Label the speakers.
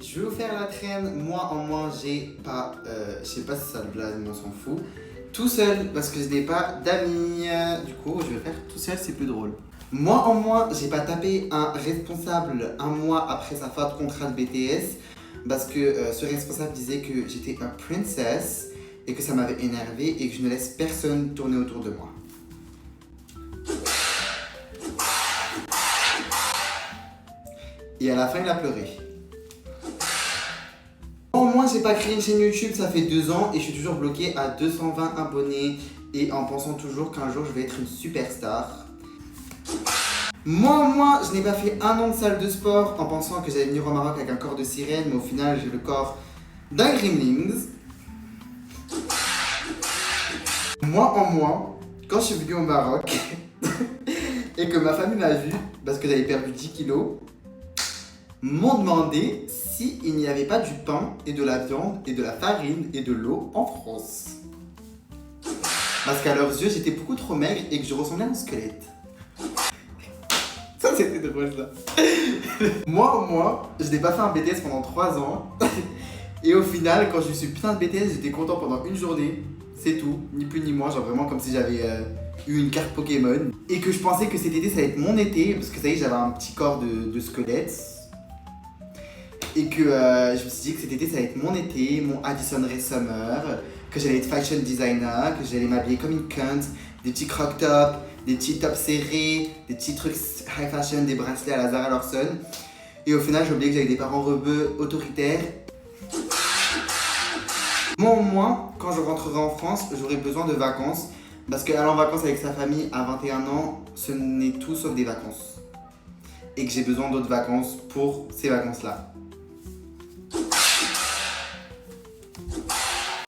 Speaker 1: Je vais vous faire la traîne. Moi en moins, j'ai pas. Je sais pas si ça le blague, mais on s'en fout. Tout seul, parce que je n'ai pas d'amis. Du coup, je vais le faire tout seul, c'est plus drôle. Moi en moins, j'ai pas tapé un responsable un mois après sa fin de contrat de BTS. Parce que ce responsable disait que j'étais un princess et que ça m'avait énervé et que je ne laisse personne tourner autour de moi. Et à la fin, il a pleuré. Au moins, j'ai pas créé une chaîne YouTube, ça fait 2 ans et je suis toujours bloqué à 220 abonnés et en pensant toujours qu'un jour je vais être une superstar. Moi, je n'ai pas fait 1 an de salle de sport en pensant que j'allais venir au Maroc avec un corps de sirène, mais au final, j'ai le corps d'un gremlins. Moi, quand je suis venu au Maroc et que ma famille m'a vu parce que j'avais perdu 10 kilos, m'ont demandé s'il n'y avait pas du pain et de la viande et de la farine et de l'eau en France. Parce qu'à leurs yeux, j'étais beaucoup trop maigre et que je ressemblais à un squelette. Ça, c'était drôle, ça. Moi, je n'ai pas fait un BTS pendant 3 ans. Et au final, quand je suis putain de BTS, j'étais content pendant une journée. C'est tout, ni plus ni moins, genre vraiment comme si j'avais eu une carte Pokémon. Et que je pensais que cet été, ça allait être mon été, parce que ça y est, j'avais un petit corps de squelette. Et que je me suis dit que cet été, ça allait être mon été, mon Addison Rae Summer, que j'allais être fashion designer, que j'allais m'habiller comme une cunt, des petits crop tops, des petits tops serrés, des petits trucs high fashion, des bracelets à la Zara Larsson. Et au final, j'ai oublié que j'avais des parents rebeux autoritaires. Moi au moins, quand je rentrerai en France, j'aurai besoin de vacances. Parce qu'aller en vacances avec sa famille à 21 ans, ce n'est tout sauf des vacances. Et que j'ai besoin d'autres vacances pour ces vacances-là.